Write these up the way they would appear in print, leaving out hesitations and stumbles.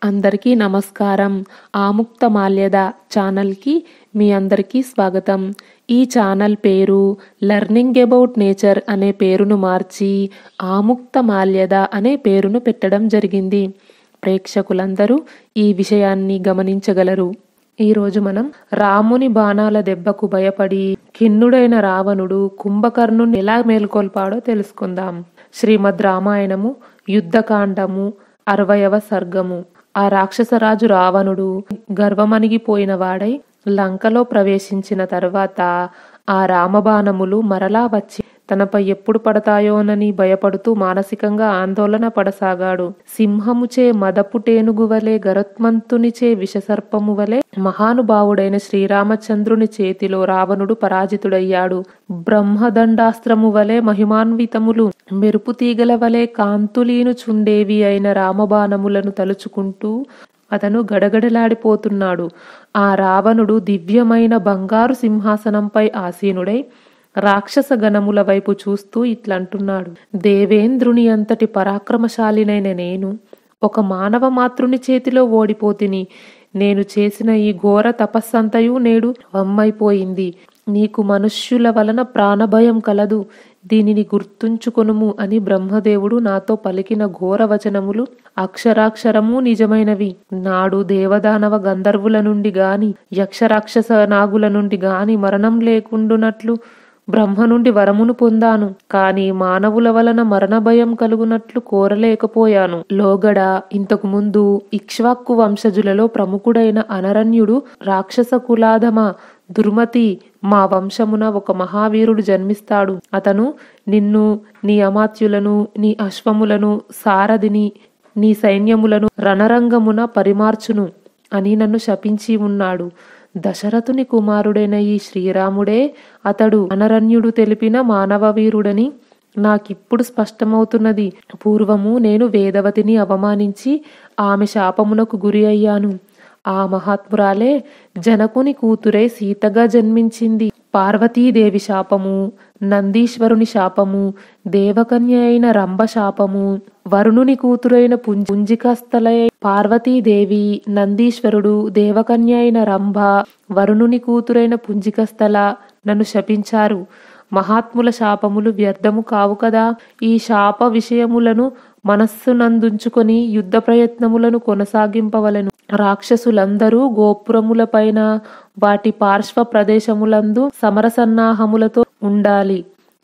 అందరికీ నమస్కారం. ఆముక్తమాల్యద ఛానల్కి మీ అందరికీ స్వాగతం. ఈ ఛానల్ పేరు లెర్నింగ్ అబౌట్ నేచర్ అనే పేరును మార్చి ఆముక్తమాల్యద అనే పేరును పెట్టడం జరిగింది. ప్రేక్షకులందరూ ఈ విషయాన్ని గమనించగలరు. ఈరోజు మనం రాముని బాణాల దెబ్బకు భయపడి ఖిన్నుడైన రావణుడు కుంభకర్ణుని ఎలా మేల్కొల్పాడో తెలుసుకుందాం. శ్రీమద్ రామాయణము యుద్ధకాండము 60వ సర్గము. ఆ రాక్షసరాజు రావణుడు గర్వమణిగిపోయిన వాడై లంకలో ప్రవేశించిన తర్వాత ఆ రామబాణములు మరలా వచ్చి తనపై ఎప్పుడు పడతాయోనని భయపడుతూ మానసికంగా ఆందోళన పడసాగాడు. సింహముచే మదపుటేనుగు వలె గరుత్మంతునిచే విషసర్పము వలె మహానుభావుడైన శ్రీరామచంద్రుని చేతిలో రావణుడు పరాజితుడయ్యాడు. బ్రహ్మదండాస్త్రము వలె మహిమాన్వితములు మెరుపు తీగల వలె కాంతులీనుచుండేవి అయిన రామబాణములను తలుచుకుంటూ అతను గడగడలాడిపోతున్నాడు. ఆ రావణుడు దివ్యమైన బంగారు సింహాసనంపై ఆసీనుడై రాక్షస గణముల వైపు చూస్తూ ఇట్లంటున్నాడు: దేవేంద్రుని అంతటి పరాక్రమశాలినైన నేను ఒక మానవ మాతృని చేతిలో ఓడిపోతిని. నేను చేసిన ఈ ఘోర తపస్సంతయు నేడు వమ్మైపోయింది. నీకు మనుష్యుల వలన ప్రాణభయం కలదు, దీనిని గుర్తుంచుకొనుము అని బ్రహ్మదేవుడు నాతో పలికిన ఘోర వచనములు అక్షరాక్షరము నిజమైనవి. నాడు దేవదానవ గంధర్వుల నుండి గాని యక్షరాక్షస నాగుల నుండి గాని మరణం లేకుండునట్లు బ్రహ్మ నుండి వరమును పొందాను. కాని మానవుల వలన మరణ భయం కలుగునట్లు కోరలేకపోయాను. లోగడ ఇంతకు ముందు ఇక్ష్వాకు వంశజులలో ప్రముఖుడైన అనరణ్యుడు రాక్షస కులాధమ దుర్మతి, మా వంశమున ఒక మహావీరుడు జన్మిస్తాడు. అతను నిన్ను, నీ అమాత్యులను, నీ అశ్వములను, సారథిని, నీ సైన్యములను రణరంగమున పరిమార్చును అని నన్ను శపించి ఉన్నాడు. దశరథుని కుమారుడైన ఈ శ్రీరాముడే అతడు అనరణ్యుడు తెలిపిన మానవ వీరుడని నాకిప్పుడు స్పష్టమవుతున్నది. పూర్వము నేను వేదవతిని అవమానించి ఆమె శాపమునకు గురి అయ్యాను. ఆ మహాత్మురాలే జనకుని కూతురై సీతగా జన్మించింది. పార్వతీదేవి శాపము, నందీశ్వరుని శాపము, దేవకన్య అయిన రంభ శాపము, వరుణుని కూతురైన పుంజికస్థలై పార్వతీదేవి, నందీశ్వరుడు, దేవకన్య అయిన రంభ, వరుణుని కూతురైన పుంజికస్థల నన్ను శపించారు. మహాత్ముల శాపములు వ్యర్థము కావు కదా. ఈ శాప విషయములను మనస్సునందుంచుకొని యుద్ధ ప్రయత్నములను కొనసాగింపవలెను. రాక్షసులందరూ గోపురములపైన వాటి పార్శ్వ ప్రదేశములందు సమరసన్నాహములతో ఉండాలి.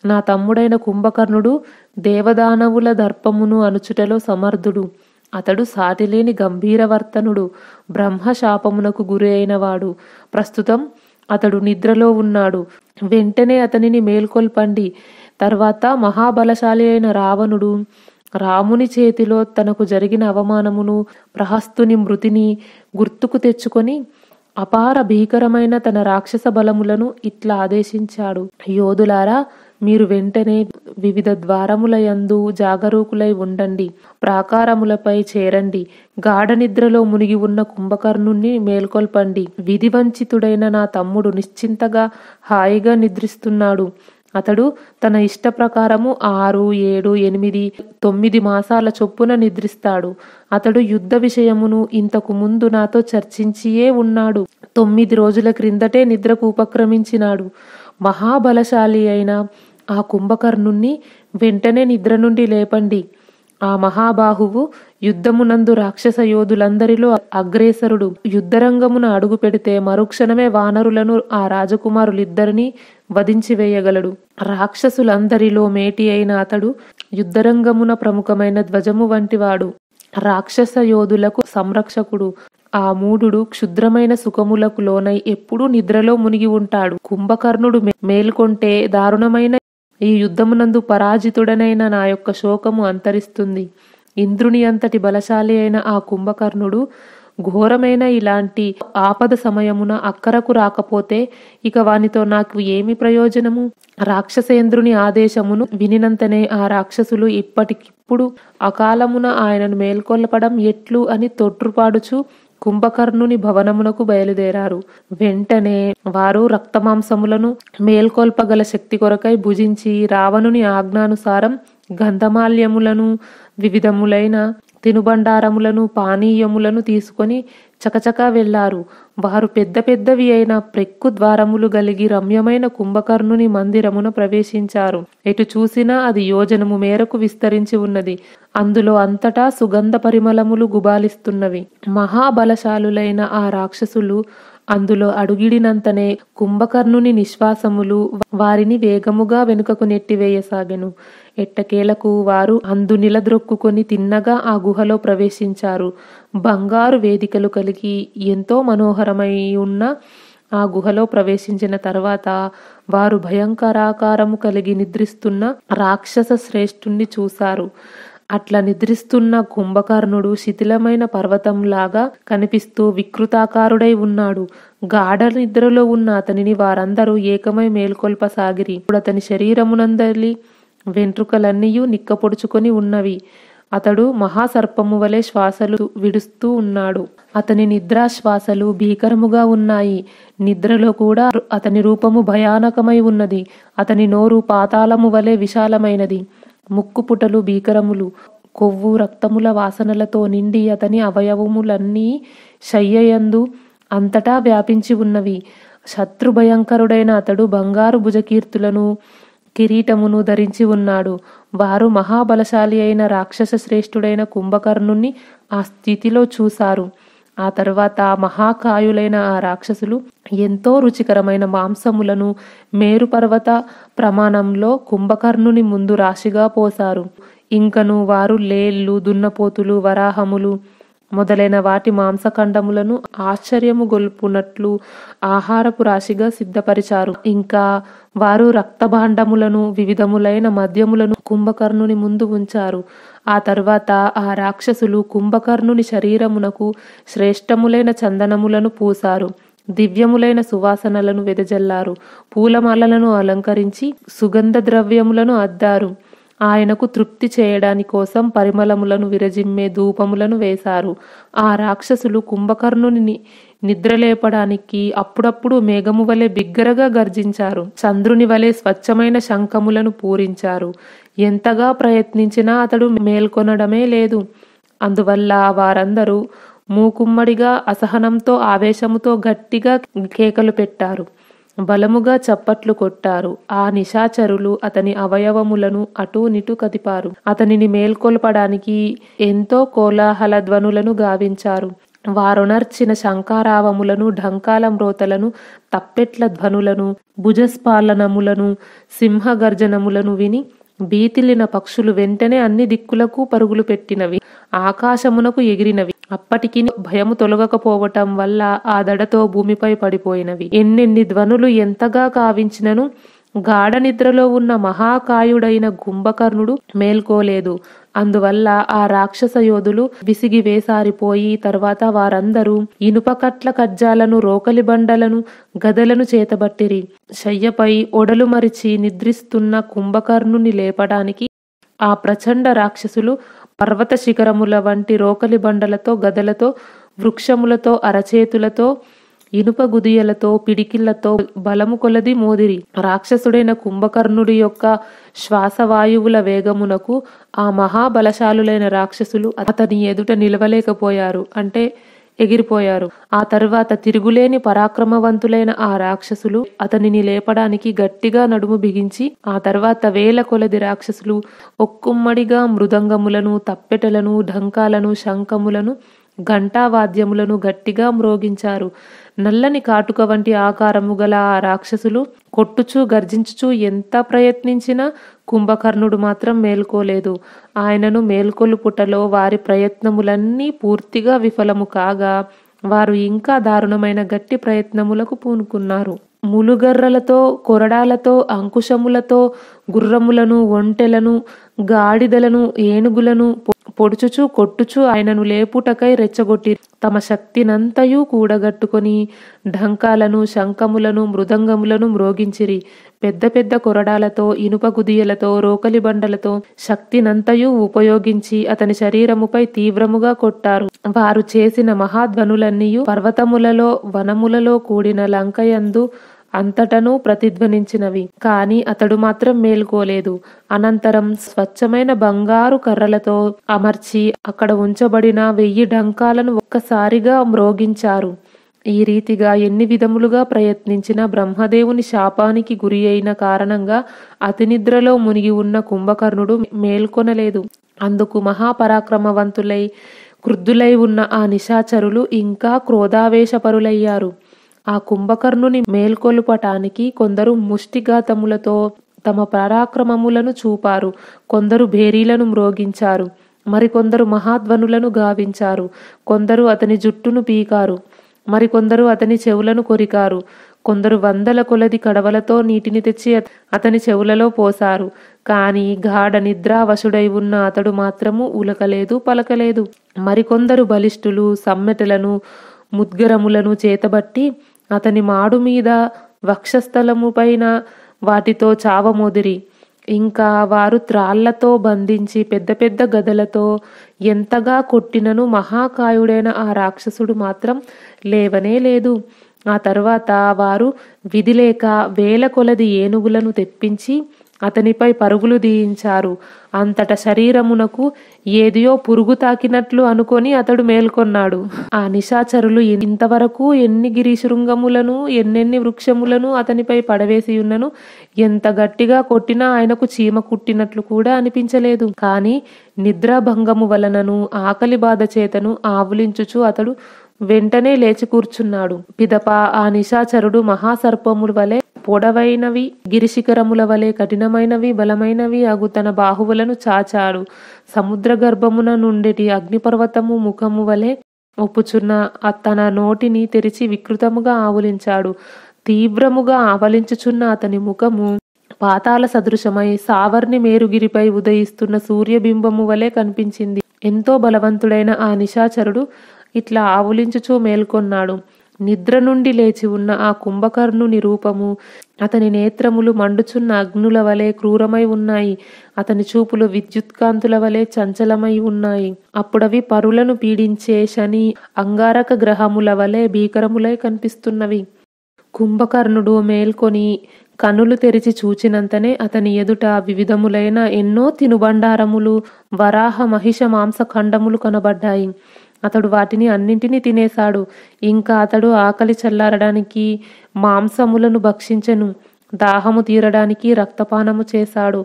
నా తమ్ముడైన కుంభకర్ణుడు దేవదానవుల దర్పమును అణుచుటలో సమర్థుడు. అతడు సాటిలేని గంభీరవర్తనుడు, బ్రహ్మశాపమునకు గురి అయినవాడు. ప్రస్తుతం అతడు నిద్రలో ఉన్నాడు. వెంటనే అతనిని మేల్కొల్పండి. తర్వాత మహాబలశాలి అయిన రావణుడు రాముని చేతిలో తనకు జరిగిన అవమానమును, ప్రహస్తుని మృతిని గుర్తుకు తెచ్చుకొని అపార భీకరమైన తన రాక్షస బలములను ఇట్లా ఆదేశించాడు: యోధులారా, మీరు వెంటనే వివిధ ద్వారములయందు జాగరూకులై ఉండండి. ప్రాకారములపై చేరండి. గాఢ నిద్రలో మునిగి ఉన్న కుంభకర్ణుణ్ణి మేల్కొల్పండి. విధివంచితుడైన నా తమ్ముడు నిశ్చింతగా హాయిగా నిద్రిస్తున్నాడు. అతడు తన ఇష్ట ప్రకారము 6, 7, 8, 9 మాసాల చొప్పున నిద్రిస్తాడు. అతడు యుద్ధ విషయమును ఇంతకు ముందు నాతో చర్చించియే ఉన్నాడు. 9 రోజుల క్రిందటే నిద్రకు ఉపక్రమించినాడు. మహాబలశాలి అయిన ఆ కుంభకర్ణుణ్ణి వెంటనే నిద్ర నుండి లేపండి. ఆ మహాబాహువు యుద్ధమునందు రాక్షస యోధులందరిలో అగ్రేసరుడు. యుద్ధరంగమున అడుగు పెడితే మరుక్షణమే వానరులను, ఆ రాజకుమారులిద్దరినీ వధించి వేయగలడు. రాక్షసులందరిలో మేటి అయిన అతడు యుద్ధరంగమున ప్రముఖమైన ధ్వజము వంటివాడు. రాక్షస యోధులకు సంరక్షకుడు. ఆ మూఢుడు క్షుద్రమైన సుఖములకు లోనై ఎప్పుడూ నిద్రలో మునిగి ఉంటాడు. కుంభకర్ణుడు మేల్కొంటే దారుణమైన ఈ యుద్ధమునందు పరాజితుడనైన నా యొక్క శోకము అంతరిస్తుంది. ఇంద్రుని అంతటి బలశాలి అయిన ఆ కుంభకర్ణుడు ఘోరమైన ఇలాంటి ఆపద సమయమున అక్కరకు రాకపోతే ఇక వానితో నాకు ఏమి ప్రయోజనము? రాక్షసేంద్రుని ఆదేశమును వినినంతనే ఆ రాక్షసులు ఇప్పటికిప్పుడు అకాలమున ఆయనను మేల్కొల్పడం ఎట్లు అని తొట్రుపాడుచు కుంభకర్ణుని భవనమునకు బయలుదేరారు. వెంటనే వారు రక్తమాంసములను మేల్కొల్పగల శక్తి కొరకై భుజించి రావణుని ఆజ్ఞానుసారం గంధమాల్యములను, వివిధములైన తినుబండారములను పానీయములను తీసుకొని చకచకా వెళ్లారు. వారు పెద్ద పెద్దవి అయిన ప్రెక్కు ద్వారములు గలిగి రమ్యమైన కుంభకర్ణుని మందిరమున ప్రవేశించారు. ఎటు చూసినా అది యోజనము మేరకు విస్తరించి ఉన్నది. అందులో అంతటా సుగంధ పరిమళములు గుబాలిస్తున్నవి. మహాబలశాలులైన ఆ రాక్షసులు అందులో అడుగిడినంతనే కుంభకర్ణుని నిశ్వాసములు వారిని వేగముగా వెనుకకు నెట్టివేయసాగెను. ఎట్టకేలకు వారు అందు నిలద్రొక్కుకొని తిన్నగా ఆ గుహలో ప్రవేశించారు. బంగారు వేదికలు కలిగి ఎంతో మనోహరమై ఉన్న ఆ గుహలో ప్రవేశించిన తర్వాత వారు భయంకరాకారము కలిగి నిద్రిస్తున్న రాక్షస శ్రేష్ఠుణ్ణి చూశారు. అట్లా నిద్రిస్తున్న కుంభకర్ణుడు శిథిలమైన పర్వతంలాగా కనిపిస్తూ వికృతాకారుడై ఉన్నాడు. గాఢ నిద్రలో ఉన్న అతనిని వారందరూ ఏకమై మేల్కొల్పసాగిరి. ఇప్పుడు అతని శరీరమునందలి వెంట్రుకలన్నీయూ నిక్కపొడుచుకొని ఉన్నవి. అతడు మహాసర్పము వలె శ్వాసలు విడుస్తూ ఉన్నాడు. అతని నిద్రాశ్వాసలు భీకరముగా ఉన్నాయి. నిద్రలో కూడా అతని రూపము భయానకమై ఉన్నది. అతని నోరు పాతాళము వలె విశాలమైనది. ముక్కుపుటలు భీకరములు, కొవ్వు రక్తముల వాసనలతో నిండి అతని అవయవములన్నీ శయ్యయందు అంతటా వ్యాపించి ఉన్నవి. శత్రుభయంకరుడైన అతడు బంగారు భుజకీర్తులను కిరీటమును ధరించి ఉన్నాడు. వారు మహాబలశాలి అయిన రాక్షస శ్రేష్ఠుడైన కుంభకర్ణుణ్ణి ఆ స్థితిలో చూశారు. ఆ తర్వాత మహాకాయులైన ఆ రాక్షసులు ఎంతో రుచికరమైన మాంసములను మేరుపర్వత ప్రమాణంలో కుంభకర్ణుని ముందు రాశిగా పోశారు. ఇంకను వారు లేళ్లు, దున్నపోతులు, వరాహములు మొదలైన వాటి మాంసఖండములను ఆశ్చర్యము గొల్పునట్లు ఆహారపు రాశిగా సిద్ధపరిచారు. ఇంకా వారు రక్తభాండములను, వివిధములైన మద్యములను కుంభకర్ణుని ముందు ఉంచారు. ఆ తర్వాత ఆ రాక్షసులు కుంభకర్ణుని శరీరమునకు శ్రేష్టములైన చందనములను పూసారు. దివ్యములైన సువాసనలను వెదజల్లారు. పూలమాలలను అలంకరించి సుగంధ ద్రవ్యములను అద్దారు. ఆయనకు తృప్తి చేయడాని కోసం పరిమళములను విరజిమ్మే ధూపములను వేశారు. ఆ రాక్షసులు కుంభకర్ణుని నిద్రలేపడానికి అప్పుడప్పుడు మేఘము వలె బిగ్గరగా గర్జించారు. చంద్రుని వలె స్వచ్ఛమైన శంఖములను పూరించారు. ఎంతగా ప్రయత్నించినా అతడు మేల్కొనడమే లేదు. అందువల్ల వారందరూ మూకుమ్మడిగా అసహనంతో ఆవేశముతో గట్టిగా కేకలు పెట్టారు. బలముగా చప్పట్లు కొట్టారు. ఆ నిశాచరులు అతని అవయవములను అటూనిటూ కదిపారు. అతనిని మేల్కొల్పడానికి ఎంతో కోలాహల ధ్వనులను గావించారు. వారొనర్చిన శంఖారావములను, ఢంకాల మ్రోతలను, తప్పెట్ల ధ్వనులను, భుజస్ఫాలనములను, సింహగర్జనములను విని భీతిల్లిన పక్షులు వెంటనే అన్ని దిక్కులకు పరుగులు పెట్టినవి. ఆకాశమునకు ఎగిరినవి. అప్పటికి భయము తొలగకపోవటం వల్ల ఆ దడతో భూమిపై పడిపోయినవి. ఎన్నెన్ని ధ్వనులు ఎంతగా కావించినను గాఢ నిద్రలో ఉన్న మహాకాయుడైన కుంభకర్ణుడు మేల్కోలేదు. అందువల్ల ఆ రాక్షస యోధులు విసిగి వేసారిపోయి తర్వాత వారందరూ ఇనుపకట్ల కజ్జాలను, రోకలి బండలను, గదలను చేతబట్టిరి. శయ్యపై ఒడలు మరిచి నిద్రిస్తున్న కుంభకర్ణుని లేపడానికి ఆ ప్రచండ రాక్షసులు పర్వత శిఖరముల వంటి రోకలి బండలతో, గదలతో, వృక్షములతో, అరచేతులతో, ఇనుప గుదియలతో, పిడికిళ్లతో బలము కొలది మోదిరి. రాక్షసుడైన కుంభకర్ణుడి యొక్క శ్వాసవాయువుల వేగమునకు ఆ మహాబలశాలులైన రాక్షసులు అతని ఎదుట నిలవలేకపోయారు, అంటే ఎగిరిపోయారు. ఆ తరువాత తిరుగులేని పరాక్రమవంతులైన ఆ రాక్షసులు అతనిని లేపడానికి గట్టిగా నడుము బిగించి, ఆ తర్వాత వేల కొలది రాక్షసులు ఒక్కుమ్మడిగా మృదంగములను, తప్పెటలను, ఢంకాలను, శంఖములను, ఘంటావాద్యములను గట్టిగా మ్రోగించారు. నల్లని కాటుక వంటి ఆకారము గల ఆ రాక్షసులు కొట్టుచూ గర్జించుచూ ఎంత ప్రయత్నించినా కుంభకర్ణుడు మాత్రం మేల్కోలేదు. ఆయనను మేల్కొలుపుటలో వారి ప్రయత్నములన్నీ పూర్తిగా విఫలము కాగా వారు ఇంకా దారుణమైన గట్టి ప్రయత్నములకు పూనుకున్నారు. ములుగర్రలతో, కొరడాలతో, అంకుశములతో గుర్రములను, ఒంటెలను, గాడిదలను, ఏనుగులను పొడుచుచూ కొట్టుచూ ఆయనను లేపుటకై రెచ్చగొట్టి తమ శక్తినంతయు కూడగట్టుకొని ఢంకాలను, శంఖములను, మృదంగములను మ్రోగించిరి. పెద్ద పెద్ద కొరడాలతో, ఇనుప గుదియలతో, రోకలి బండలతో శక్తినంతయు ఉపయోగించి అతని శరీరముపై తీవ్రముగా కొట్టారు. వారు చేసిన మహాధ్వనులన్నీయు పర్వతములలో, వనములలో కూడిన లంకయందు అంతటను ప్రతిధ్వనించినవి. కాని అతడు మాత్రం మేల్కోలేదు. అనంతరం స్వచ్ఛమైన బంగారు కర్రలతో అమర్చి అక్కడ ఉంచబడిన 1000 డంకాలను ఒక్కసారిగా మ్రోగించారు. ఈ రీతిగా ఎన్ని విధములుగా ప్రయత్నించినా బ్రహ్మదేవుని శాపానికి గురి అయిన కారణంగా అతినిద్రలో మునిగి ఉన్న కుంభకర్ణుడు మేల్కొనలేదు. అందుకు మహాపరాక్రమవంతులై క్రుద్ధులై ఉన్న ఆ నిశాచరులు ఇంకా క్రోధావేశపరులయ్యారు. ఆ కుంభకర్ణుని మేల్కొలుపటానికి కొందరు ముష్టిఘాతములతో తమ పరాక్రమములను చూపారు. కొందరు భేరీలను మ్రోగించారు. మరికొందరు మహాధ్వనులను గావించారు. కొందరు అతని జుట్టును పీకారు. మరికొందరు అతని చెవులను కొరికారు. కొందరు 100 కొలది కడవలతో నీటిని తెచ్చి అతని చెవులలో పోసారు. కాని గాఢ నిద్రావశుడై ఉన్న అతడు మాత్రము ఉలకలేదు, పలకలేదు. మరికొందరు బలిష్ఠులు సమ్మెటలను ముద్గరములను చేతబట్టి అతని మాడు మీద వక్షస్థలము పైన వాటితో చావమోదిరి. ఇంకా వారు త్రాళ్లతో బంధించి పెద్ద పెద్ద గదలతో ఎంతగా కొట్టినను మహాకాయుడైన ఆ రాక్షసుడు మాత్రం లేవనే లేదు. ఆ తరువాత వారు విధిలేక 1000 కొలది ఏనుగులను తెప్పించి అతనిపై పరుగులు దీయించారు. అంతట శరీరమునకు ఏదియో పురుగు తాకినట్లు అనుకొని అతడు మేల్కొన్నాడు. ఆ నిశాచరులు ఇంతవరకు ఎన్ని గిరిశృంగములను ఎన్నెన్ని వృక్షములను అతనిపై పడవేసి ఉన్నను ఎంత గట్టిగా కొట్టినా ఆయనకు చీమ కుట్టినట్లు కూడా అనిపించలేదు. కాని నిద్రాభంగము వలనను ఆకలి బాధ చేతను ఆవులించుచు అతడు వెంటనే లేచి కూర్చున్నాడు. పిదప ఆ నిశాచరుడు మహాసర్పముల వలె పొడవైనవి గిరిశిఖరముల వలె కఠినమైనవి బలమైనవి అగు తన బాహువులను చాచాడు. సముద్ర గర్భమున నుండిటి అగ్నిపర్వతము ముఖము వలె ఒప్పుచున్న తన నోటిని తెరిచి వికృతముగా ఆవులించాడు. తీవ్రముగా ఆవలించుచున్న అతని ముఖము పాతాళ సదృశమై సావర్ణి మేరుగిరిపై ఉదయిస్తున్న సూర్యబింబము వలె కనిపించింది. ఎంతో బలవంతుడైన ఆ నిశాచరుడు ఇట్లా ఆవులించుచూ మేల్కొన్నాడు. నిద్ర నుండి లేచి ఉన్న ఆ కుంభకర్ణుని రూపము అతని నేత్రములు మండుచున్న అగ్నుల వలె క్రూరమై ఉన్నాయి. అతని చూపులు విద్యుత్కాంతుల వలె చంచలమై ఉన్నాయి. అప్పుడవి పరులను పీడించే శని అంగారక గ్రహముల వలె భీకరములై కనిపిస్తున్నవి. కుంభకర్ణుడు మేల్కొని కనులు తెరిచి చూచినంతనే అతని ఎదుట వివిధములైన ఎన్నో తినుబండారములు వరాహ మహిష మాంసఖండములు కనబడ్డాయి. అతడు వాటిని అన్నింటినీ తినేశాడు. ఇంకా అతడు ఆకలి చల్లారడానికి మాంసములను భక్షించెను. దాహము తీరడానికి రక్తపానము చేశాడు.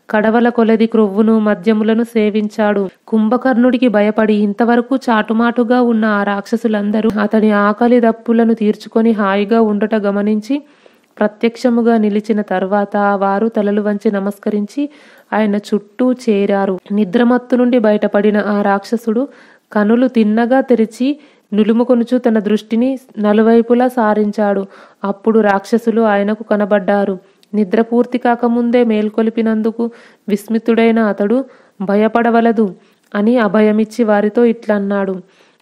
కడవల కొలది క్రొవ్వును మద్యములను సేవించాడు. కుంభకర్ణుడికి భయపడి ఇంతవరకు చాటుమాటుగా ఉన్న ఆ రాక్షసులందరూ అతని ఆకలి దప్పులను తీర్చుకొని హాయిగా ఉండట గమనించి ప్రత్యక్షముగా నిలిచిన తర్వాత వారు తలలు వంచి నమస్కరించి ఆయన చుట్టూ చేరారు. నిద్రమత్తు నుండి బయటపడిన ఆ రాక్షసుడు కనులు తిన్నగా తెరిచి నులుముకొనుచు తన దృష్టిని నలువైపులా సారించాడు. అప్పుడు రాక్షసులు ఆయనకు కనబడ్డారు. నిద్ర పూర్తి కాకముందే మేల్కొలిపినందుకు విస్మితుడైన అతడు భయపడవలదు అని అభయమిచ్చి వారితో ఇట్లన్నాడు.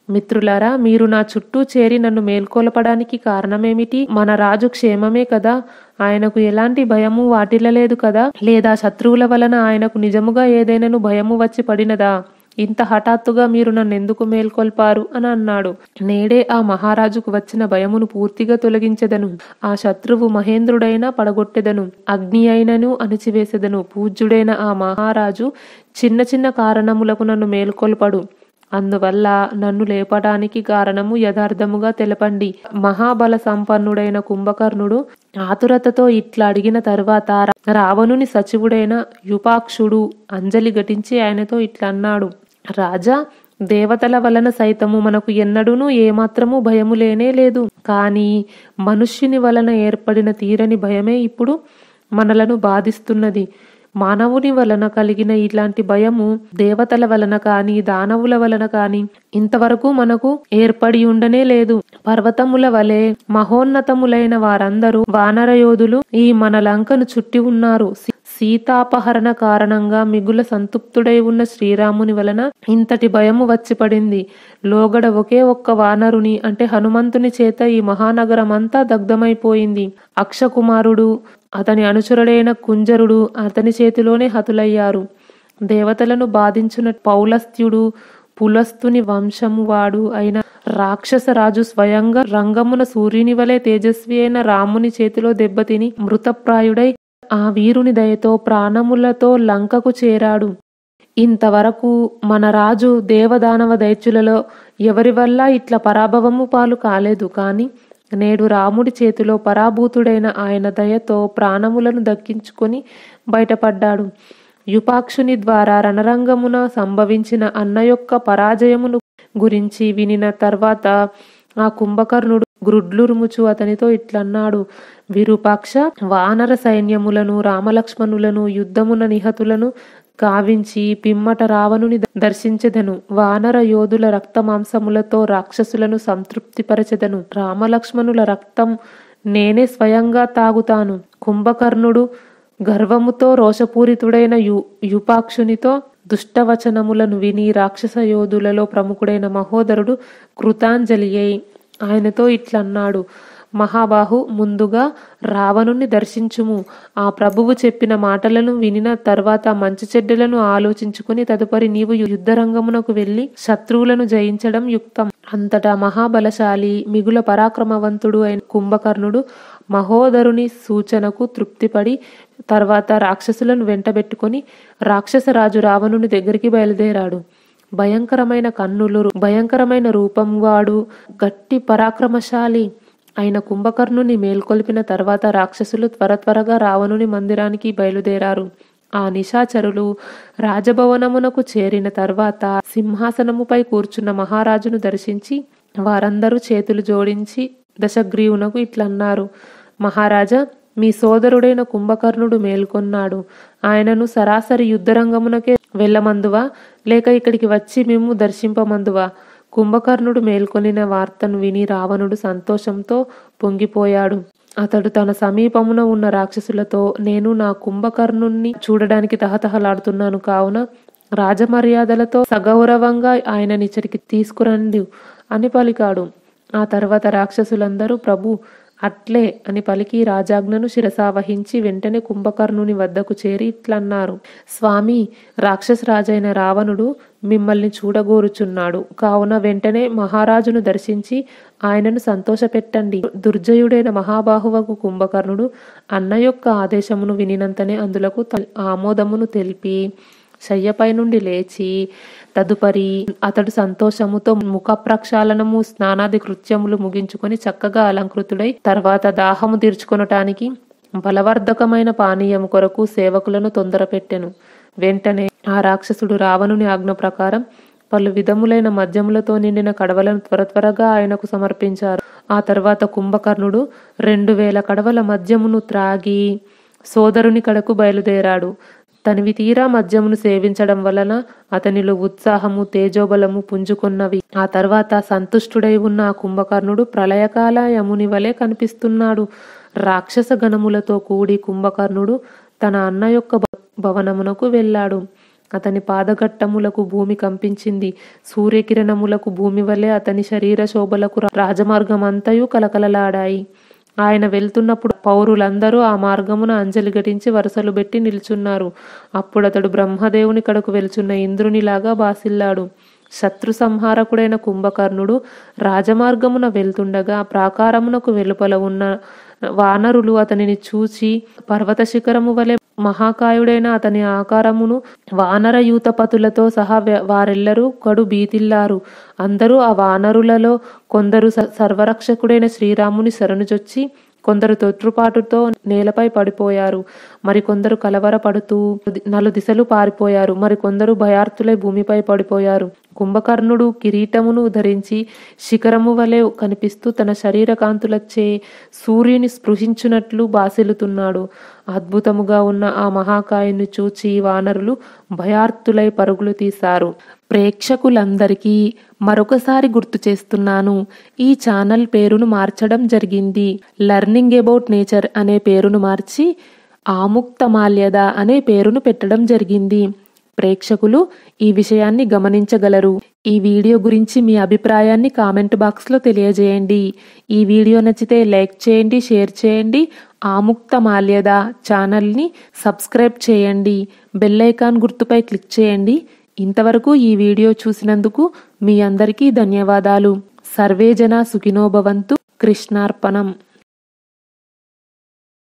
మిత్రులారా, మీరు నా చుట్టూ చేరి నన్ను మేల్కొలపడానికి కారణమేమిటి? మన రాజు క్షేమమే కదా? ఆయనకు ఎలాంటి భయము వాటిల్లలేదు కదా? లేదా శత్రువుల వలన ఆయనకు నిజముగా ఏదైనాను భయము వచ్చి పడినదా? ఇంత హఠాత్తుగా మీరు నన్నెందుకు మేల్కొల్పారు అని అన్నాడు. నేడే ఆ మహారాజుకు వచ్చిన భయమును పూర్తిగా తొలగించెదను. ఆ శత్రువు మహేంద్రుడైనా పడగొట్టెదను. అగ్ని అయినను అణిచివేసెదను. పూజ్యుడైన ఆ మహారాజు చిన్న చిన్న కారణములకు నన్ను మేల్కొల్పడు. అందువల్ల నన్ను లేపడానికి కారణము యథార్థముగా తెలపండి. మహాబల సంపన్నుడైన కుంభకర్ణుడు ఆతురతతో ఇట్లా అడిగిన తరువాత రావణుని సచివుడైన యుపాక్షుడు అంజలి ఘటించి ఆయనతో ఇట్లా అన్నాడు. రాజా, దేవతల వలన సైతము మనకు ఎన్నడూనూ ఏమాత్రము భయము లేనే లేదు. కానీ మనుష్యుని వలన ఏర్పడిన తీరని భయమే ఇప్పుడు మనలను బాధిస్తున్నది. మానవుని వలన కలిగిన ఇలాంటి భయము దేవతల వలన కాని దానవుల వలన కాని ఇంతవరకు మనకు ఏర్పడి ఉండనే లేదు. పర్వతముల వలె మహోన్నతములైన వారందరూ వానర యోధులు ఈ మన లంకను చుట్టి ఉన్నారు. సీతాపహరణ కారణంగా మిగుల సంతుప్తుడై ఉన్న శ్రీరాముని వలన ఇంతటి భయము వచ్చి పడింది. లోగడ ఒకే ఒక్క వానరుని అంటే హనుమంతుని చేత ఈ మహానగరం అంతా దగ్ధమైపోయింది. అక్షకుమారుడు అతని అనుచరుడైన కుంజరుడు అతని చేతిలోనే హతులయ్యారు. దేవతలను బాధించిన పౌలస్త్యుడు పులస్తుని వంశము వాడు అయిన రాక్షసరాజు స్వయంగా రంగమున సూర్యుని వలె తేజస్వి అయిన రాముని చేతిలో దెబ్బతిని మృతప్రాయుడై ఆ వీరుని దయతో ప్రాణములతో లంకకు చేరాడు. ఇంతవరకు మన రాజు దేవదానవ దైత్యులలో ఎవరి వల్ల ఇట్లా పరాభవము పాలు కాలేదు. కాని నేడు రాముడి చేతిలో పరాభూతుడైన ఆయన దయతో ప్రాణములను దక్కించుకొని బయటపడ్డాడు. యుపాక్షుని ద్వారా రణరంగమున సంభవించిన అన్న యొక్క పరాజయమును గురించి వినిన తర్వాత ఆ కుంభకర్ణుడు గ్రుడ్లురుముచు అతనితో ఇట్లన్నాడు: విరూపాక్ష, వానర సైన్యములను రామలక్ష్మణులను యుద్ధమున నిహతులను గావించి పిమ్మట రావణుని దర్శించెదను. వానర యోధుల రక్త మాంసములతో రాక్షసులను సంతృప్తిపరచెదను. రామలక్ష్మణుల రక్తం నేనే స్వయంగా తాగుతాను. కుంభకర్ణుడు గర్వముతో రోషపూరితుడైన యుపాక్షునితో దుష్టవచనములను విని రాక్షస యోధులలో ప్రముఖుడైన మహోదరుడు కృతాంజలి అయి ఆయనతో ఇట్లన్నాడు: మహాబాహు, ముందుగా రావణుని దర్శించుము. ఆ ప్రభువు చెప్పిన మాటలను వినిన తర్వాత మంచి చెడ్డలను ఆలోచించుకుని తదుపరి నీవు యుద్ధరంగమునకు వెళ్లి శత్రువులను జయించడం యుక్తం. అంతటా మహాబలశాలి మిగుల పరాక్రమవంతుడు అయిన కుంభకర్ణుడు మహోదరుని సూచనకు తృప్తిపడి తర్వాత రాక్షసులను వెంటబెట్టుకుని రాక్షసరాజు రావణుని దగ్గరికి బయలుదేరాడు. భయంకరమైన కన్నులు, భయంకరమైన రూపం వాడు, గట్టి పరాక్రమశాలి అయిన కుంభకర్ణుని మేల్కొల్పిన తర్వాత రాక్షసులు త్వరగా రావణుని మందిరానికి బయలుదేరారు. ఆ నిశాచరులు రాజభవనమునకు చేరిన తర్వాత సింహాసనముపై కూర్చున్న మహారాజును దర్శించి వారందరూ చేతులు జోడించి దశగ్రీవునకు ఇట్లన్నారు: మహారాజా, మీ సోదరుడైన కుంభకర్ణుడు మేల్కొన్నాడు. ఆయనను సరాసరి యుద్ధరంగమునకే వెళ్ళమందువా, లేక ఇక్కడికి వచ్చి మేము దర్శింపమందువా? కుంభకర్ణుడు మేల్కొనిన వార్తను విని రావణుడు సంతోషంతో పొంగిపోయాడు. అతడు తన సమీపమున ఉన్న రాక్షసులతో, నేను నా కుంభకర్ణుణ్ణి చూడడానికి తహతహలాడుతున్నాను, కావున రాజమర్యాదలతో సగౌరవంగా ఆయననిచ్చటికి తీసుకురండి అని పలికాడు. ఆ తర్వాత రాక్షసులందరూ ప్రభు అట్లే అని పలికి రాజాజ్ఞను శిరసావహించి వెంటనే కుంభకర్ణుని వద్దకు చేరి ఇట్లన్నారు: స్వామి, రాక్షసరాజైన రావణుడు మిమ్మల్ని చూడగోరుచున్నాడు. కావున వెంటనే మహారాజును దర్శించి ఆయనను సంతోషపెట్టండి. దుర్జయుడైన మహాబాహువకు కుంభకర్ణుడు అన్న యొక్క ఆదేశమును వినినంతనే అందులకు ఆమోదమును తెలిపి శయ్యపై నుండి లేచి తదుపరి అతడు సంతోషముతో ముఖ ప్రక్షాళనము స్నానాది కృత్యములు ముగించుకొని చక్కగా అలంకృతుడై తర్వాత దాహము తీర్చుకొనటానికి బలవర్ధకమైన పానీయము కొరకు సేవకులను తొందరపెట్టెను. వెంటనే ఆ రాక్షసుడు రావణుని ఆజ్ఞ ప్రకారం పలు విధములైన మద్యములతో నిండిన కడవలను త్వరగా ఆయనకు సమర్పించారు. ఆ తర్వాత కుంభకర్ణుడు 2000 కడవల మద్యమును త్రాగి సోదరుని కడకు బయలుదేరాడు. తనివి తీరా మద్యమును సేవించడం వలన అతనిలో ఉత్సాహము, తేజోబలము పుంజుకొన్నవి. ఆ తర్వాత సంతుష్టుడై ఉన్న ఆ కుంభకర్ణుడు ప్రళయకాల యముని వలె కనిపిస్తున్నాడు. రాక్షస గణములతో కూడి కుంభకర్ణుడు తన అన్న యొక్క భవనమునకు వెళ్ళాడు. అతని పాదఘట్టములకు భూమి కంపించింది. సూర్యకిరణములకు భూమి వలె అతని శరీర శోభలకు రాజమార్గమంతయు కలకలలాడాయి. ఆయన వెళ్తున్నప్పుడు పౌరులందరూ ఆ మార్గమున అంజలి ఘటించి వరుసలు పెట్టి నిల్చున్నారు. అప్పుడతడు బ్రహ్మదేవుని కడకు వెలుచున్న ఇంద్రునిలాగా బాసిల్లాడు. శత్రు సంహారకుడైన కుంభకర్ణుడు రాజమార్గమున వెళ్తుండగా ప్రాకారమునకు వెలుపల ఉన్న వానరులు అతనిని చూచి పర్వత శిఖరము వలె మహాకాయుడైన అతని ఆకారమును వానర యూతపతులతో సహా వారెల్లరూ కడు భీతిల్లారు. అందరూ ఆ వానరులలో కొందరు సర్వరక్షకుడైన శ్రీరాముని శరణుజొచ్చి, కొందరు తొట్రుపాటుతో నేలపై పడిపోయారు. మరికొందరు కలవరపడుతూ నలుదిశలు పారిపోయారు. మరికొందరు భయార్తులై భూమిపై పడిపోయారు. కుంభకర్ణుడు కిరీటమును ధరించి శిఖరము వలె కనిపిస్తూ తన శరీర కాంతులచ్చే సూర్యుని స్పృశించున్నట్లు బాసిల్లుతున్నాడు. అద్భుతముగా ఉన్న ఆ మహాకాయుని చూచి వానరులు భయార్తులై పరుగులు తీశారు. ప్రేక్షకులందరికీ మరొకసారి గుర్తు చేస్తున్నాను, ఈ ఛానల్ పేరును మార్చడం జరిగింది. లర్నింగ్ అబౌట్ నేచర్ అనే పేరును మార్చి ఆముక్తమాల్యద అనే పేరును పెట్టడం జరిగింది. ప్రేక్షకులు ఈ విషయాన్ని గమనించగలరు. ఈ వీడియో గురించి మీ అభిప్రాయాన్ని కామెంట్ బాక్స్లో తెలియజేయండి. ఈ వీడియో నచ్చితే లైక్ చేయండి, షేర్ చేయండి. ఆముక్తమాల్యద ఛానల్ని సబ్స్క్రైబ్ చేయండి. బెల్ ఐకాన్ గుర్తుపై క్లిక్ చేయండి. ఇంతవరకు ఈ వీడియో చూసినందుకు మీ అందరికీ ధన్యవాదాలు. సర్వే జనా సుఖినో భవంతు. కృష్ణార్పణం.